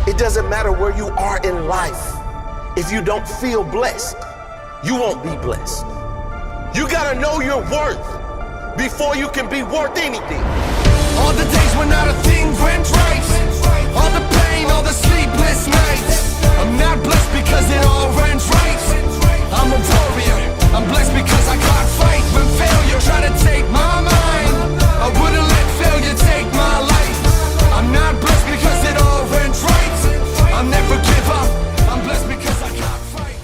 It doesn't matter where you are in life. If you don't feel blessed, you won't be blessed. You gotta know your worth before you can be worth anything. All the days when not a thing went right, all the pain, all the sleepless nights. I'm not blessed because it all went right. I'm a warrior, I'm blessed because I can't fight. When failure tried to take my mind, I wouldn't let failure take my life. I'm not blessed because it all went right. I'll never give up, I'm blessed because I can't fight.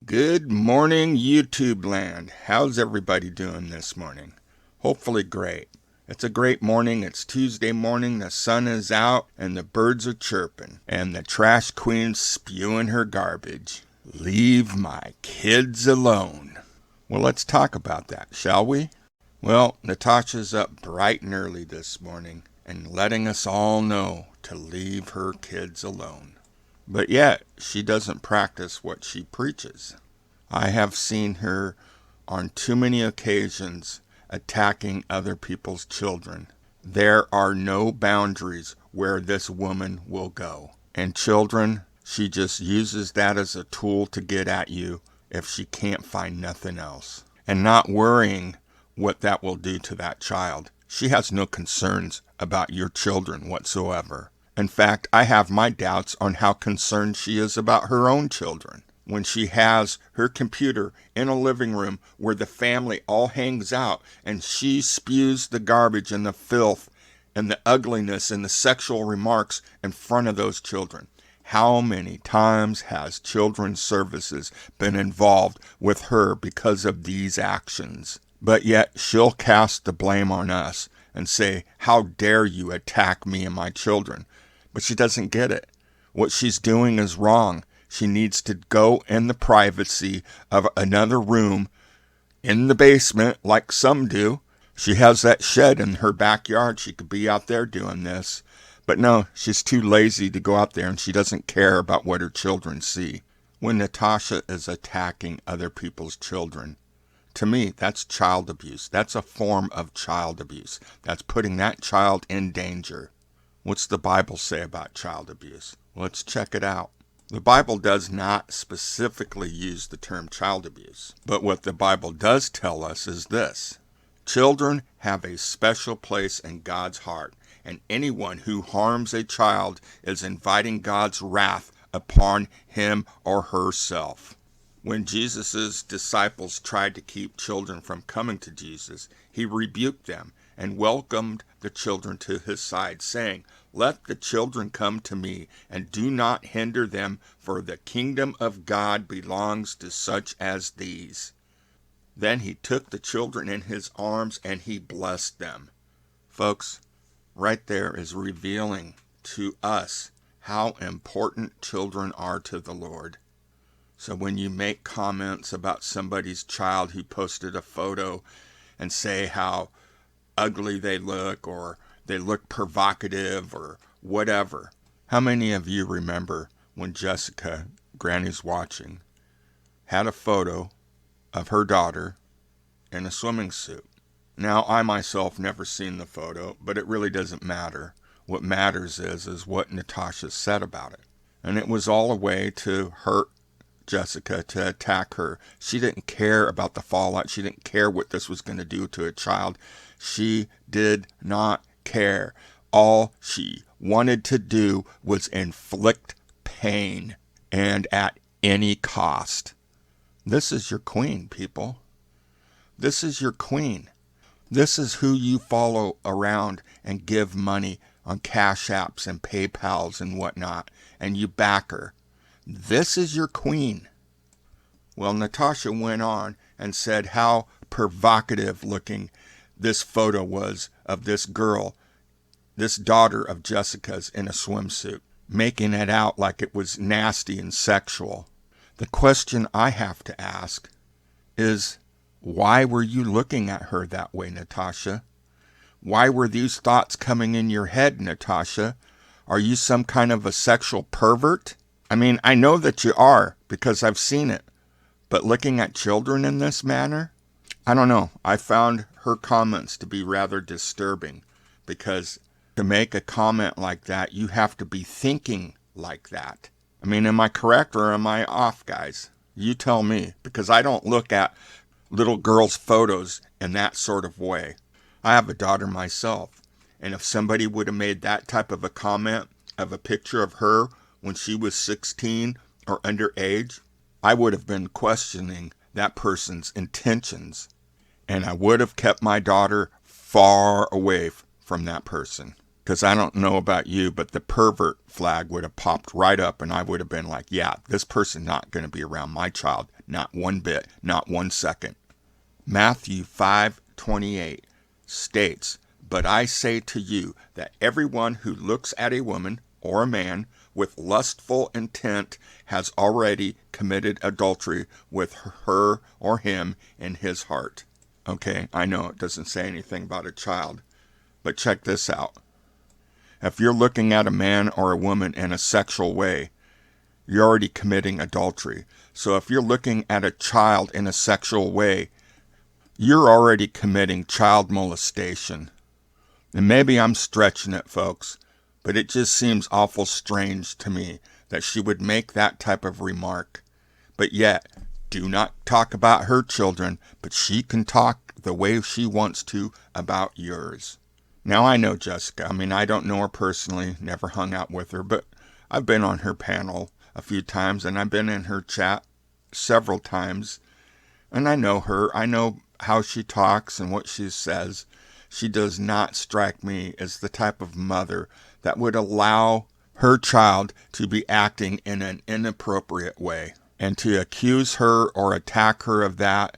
Good morning, YouTube land. How's everybody doing this morning? Hopefully great. It's a great morning. It's Tuesday morning. The sun is out and the birds are chirping and the trash queen's spewing her garbage. Leave my kids alone. Well, let's talk about that, shall we? Well, Natasha's up bright and early this morning and letting us all know to leave her kids alone. But yet, she doesn't practice what she preaches. I have seen her on too many occasions attacking other people's children. There are no boundaries where this woman will go. And children, she just uses that as a tool to get at you if she can't find nothing else. And not worrying what that will do to that child. She has no concerns about your children whatsoever. In fact, I have my doubts on how concerned she is about her own children. When she has her computer in a living room where the family all hangs out and she spews the garbage and the filth and the ugliness and the sexual remarks in front of those children. How many times has Children's Services been involved with her because of these actions? But yet she'll cast the blame on us and say, how dare you attack me and my children? But she doesn't get it. What she's doing is wrong. She needs to go in the privacy of another room in the basement like some do. She has that shed in her backyard. She could be out there doing this. But no, she's too lazy to go out there and she doesn't care about what her children see. When Natasha is attacking other people's children, to me, that's child abuse. That's a form of child abuse. That's putting that child in danger. What's the Bible say about child abuse? Let's check it out. The Bible does not specifically use the term child abuse, but what the Bible does tell us is this. Children have a special place in God's heart, and anyone who harms a child is inviting God's wrath upon him or herself. When Jesus' disciples tried to keep children from coming to Jesus, he rebuked them and welcomed the children to his side, saying, "Let the children come to me, and do not hinder them, for the kingdom of God belongs to such as these." Then he took the children in his arms and he blessed them. Folks, right there is revealing to us how important children are to the Lord. So when you make comments about somebody's child who posted a photo and say how ugly they look or they look provocative or whatever, how many of you remember when Jessica, Granny's watching, had a photo of her daughter in a swimming suit? Now, I myself never seen the photo, but it really doesn't matter. What matters is what Natasha said about it. And it was all a way to hurt Jessica, to attack her. She didn't care about the fallout. She didn't care what this was going to do to a child. She did not care. All she wanted to do was inflict pain, and at any cost. This is your queen, people. This is your queen. This is who you follow around and give money on Cash Apps and PayPals and whatnot, and you back her. This is your queen. Well, Natasha went on and said how provocative looking this photo was of this girl, this daughter of Jessica's, in a swimsuit, making it out like it was nasty and sexual. The question I have to ask is, why were you looking at her that way, Natasha? Why were these thoughts coming in your head, Natasha? Are you some kind of a sexual pervert? I mean, I know that you are, because I've seen it. But looking at children in this manner? I don't know. I found her comments to be rather disturbing, because to make a comment like that, you have to be thinking like that. I mean, am I correct or am I off, guys? You tell me, because I don't look at little girls' photos in that sort of way. I have a daughter myself, and if somebody would have made that type of a comment of a picture of her when she was 16 or underage, I would have been questioning that person's intentions, and I would have kept my daughter far away from that person. Because I don't know about you, but the pervert flag would have popped right up, and I would have been like, yeah, this person's not going to be around my child, not one bit, not 1 second. Matthew 5:28 states, "But I say to you that everyone who looks at a woman or a man with lustful intent has already committed adultery with her or him in his heart." Okay, I know it doesn't say anything about a child, but check this out. If you're looking at a man or a woman in a sexual way, you're already committing adultery. So if you're looking at a child in a sexual way, you're already committing child molestation. And maybe I'm stretching it, folks, but it just seems awful strange to me that she would make that type of remark. But yet, do not talk about her children, but she can talk the way she wants to about yours. Now, I know Jessica. I mean, I don't know her personally, never hung out with her, but I've been on her panel a few times, and I've been in her chat several times, and I know her. I know how she talks and what she says. She does not strike me as the type of mother that would allow her child to be acting in an inappropriate way. And to accuse her or attack her of that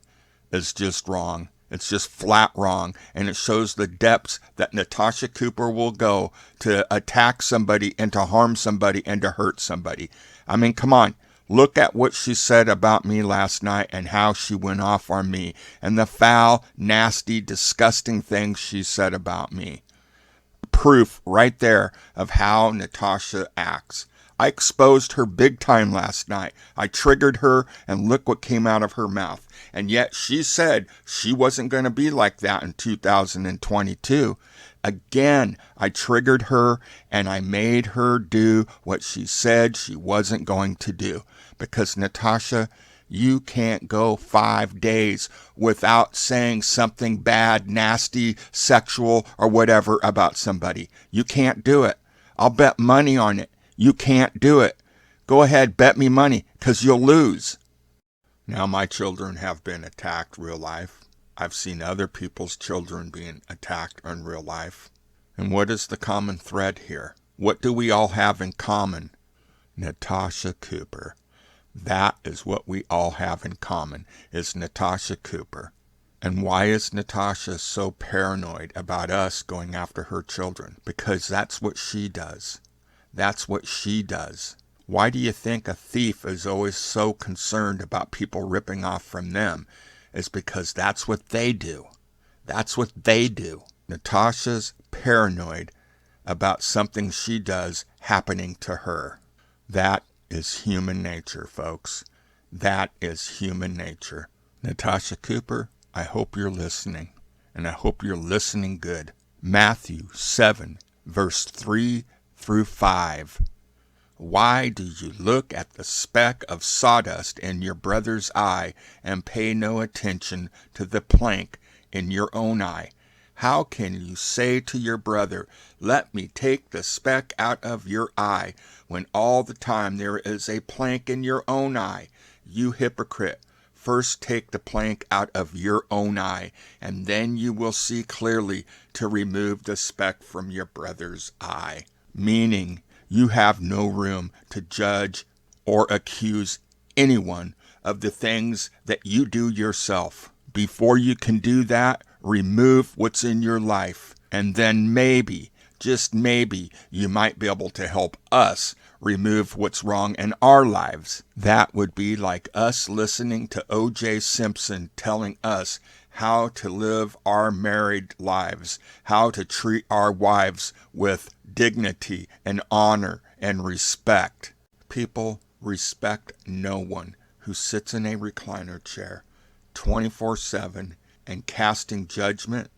is just wrong. It's just flat wrong, and it shows the depths that Natasha Cooper will go to attack somebody and to harm somebody and to hurt somebody. I mean, come on. Look at what she said about me last night and how she went off on me and the foul, nasty, disgusting things she said about me. Proof right there of how Natasha acts. I exposed her big time last night. I triggered her, and look what came out of her mouth. And yet she said she wasn't going to be like that in 2022. Again, I triggered her, and I made her do what she said she wasn't going to do. Because, Natasha, you can't go 5 days without saying something bad, nasty, sexual, or whatever about somebody. You can't do it. I'll bet money on it. You can't do it. Go ahead, bet me money, 'cause you'll lose. Now, my children have been attacked real life. I've seen other people's children being attacked in real life. And what is the common thread here? What do we all have in common? Natasha Cooper. That is what we all have in common, is Natasha Cooper. And why is Natasha so paranoid about us going after her children? Because that's what she does. That's what she does. Why do you think a thief is always so concerned about people ripping off from them? It's because that's what they do. That's what they do. Natasha's paranoid about something she does happening to her. That is human nature, folks. That is human nature. Natasha Cooper, I hope you're listening, and I hope you're listening good. Matthew 7, verse 3 through 5. Why do you look at the speck of sawdust in your brother's eye and pay no attention to the plank in your own eye? How can you say to your brother, "Let me take the speck out of your eye," when all the time there is a plank in your own eye? You hypocrite! First take the plank out of your own eye, and then you will see clearly to remove the speck from your brother's eye. Meaning, you have no room to judge or accuse anyone of the things that you do yourself. Before you can do that, remove what's in your life, and then maybe, just maybe, you might be able to help us remove what's wrong in our lives. That would be like us listening to O.J. Simpson telling us how to live our married lives, how to treat our wives with dignity and honor and respect. People respect no one who sits in a recliner chair 24/7 and casting judgment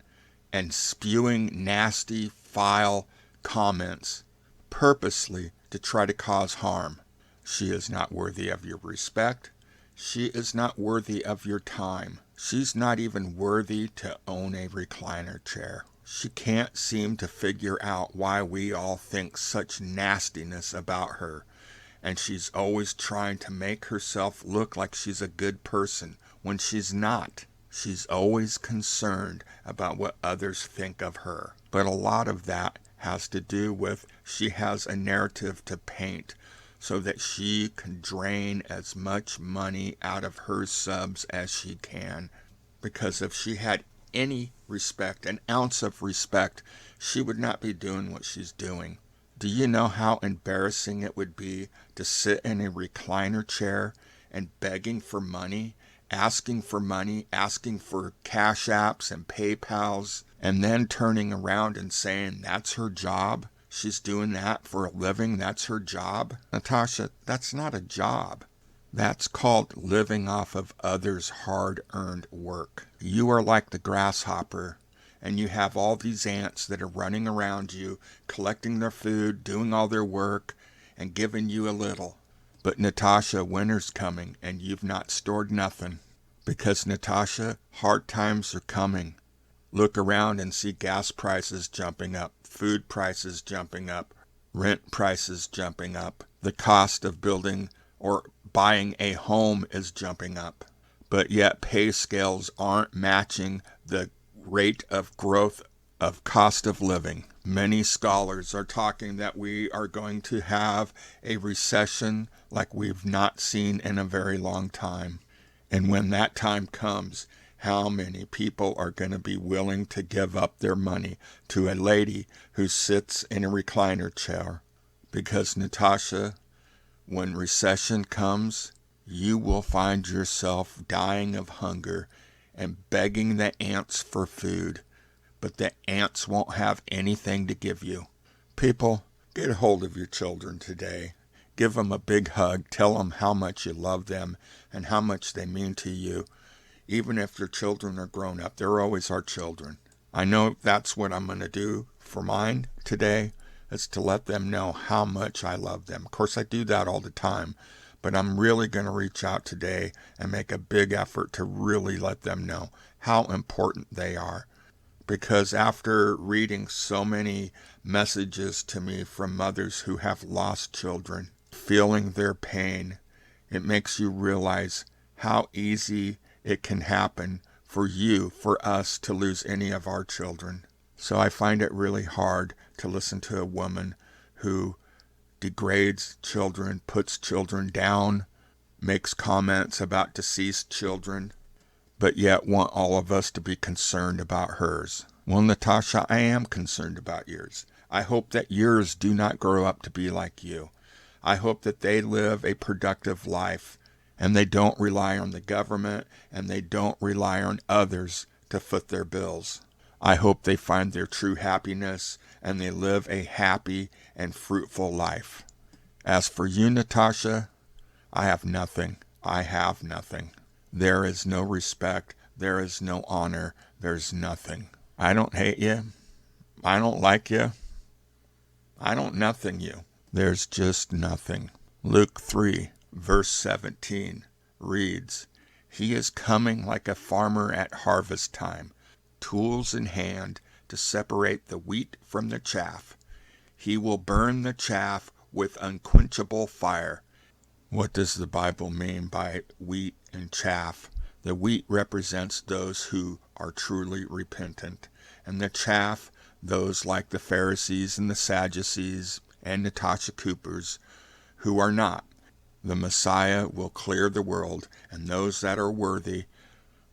and spewing nasty, vile comments, purposely to try to cause harm. She is not worthy of your respect. She is not worthy of your time. She's not even worthy to own a recliner chair. She can't seem to figure out why we all think such nastiness about her. And she's always trying to make herself look like she's a good person when she's not. She's always concerned about what others think of her. But a lot of that has to do with she has a narrative to paint so that she can drain as much money out of her subs as she can. Because if she had any respect, an ounce of respect, she would not be doing what she's doing. Do you know how embarrassing it would be to sit in a recliner chair and begging for money, asking for money, asking for Cash Apps and PayPals, and then turning around and saying that's her job? She's doing that for a living. That's her job. Natasha, that's not a job. That's called living off of others' hard-earned work. You are like the grasshopper, and you have all these ants that are running around you, collecting their food, doing all their work, and giving you a little. But Natasha, winter's coming, and you've not stored nothing. Because, Natasha, hard times are coming. Look around and see gas prices jumping up, food prices jumping up, rent prices jumping up. The cost of building or buying a home is jumping up. But yet pay scales aren't matching the rate of growth of cost of living. Many scholars are talking that we are going to have a recession like we've not seen in a very long time. And when that time comes, how many people are going to be willing to give up their money to a lady who sits in a recliner chair? Because, Natasha, when recession comes, you will find yourself dying of hunger and begging the ants for food, but the ants won't have anything to give you. People, get a hold of your children today. Give them a big hug. Tell them how much you love them and how much they mean to you. Even if your children are grown up, they're always our children. I know that's what I'm going to do for mine today, is to let them know how much I love them. Of course, I do that all the time, but I'm really going to reach out today and make a big effort to really let them know how important they are. Because after reading so many messages to me from mothers who have lost children, feeling their pain, it makes you realize how easy it can happen for you, for us, to lose any of our children. So I find it really hard to listen to a woman who degrades children, puts children down, makes comments about deceased children, but yet want all of us to be concerned about hers. Well, Natasha, I am concerned about yours. I hope that yours do not grow up to be like you. I hope that they live a productive life and they don't rely on the government and they don't rely on others to foot their bills. I hope they find their true happiness and they live a happy and fruitful life. As for you, Natasha, I have nothing. I have nothing. There is no respect. There is no honor. There's nothing. I don't hate you. I don't like you. I don't nothing you. There's just nothing. Luke 3, verse 17 reads, "He is coming like a farmer at harvest time, tools in hand to separate the wheat from the chaff. He will burn the chaff with unquenchable fire." What does the Bible mean by wheat and chaff? The wheat represents those who are truly repentant, and the chaff, those like the Pharisees and the Sadducees and Natasha Coopers, who are not. The Messiah will clear the world, and those that are worthy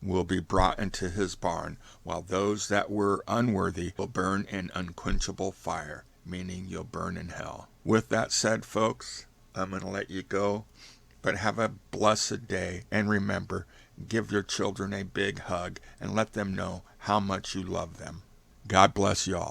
will be brought into his barn, while those that were unworthy will burn in unquenchable fire, meaning you'll burn in hell. With that said, folks, I'm going to let you go, but have a blessed day, and remember, give your children a big hug and let them know how much you love them. God bless you all.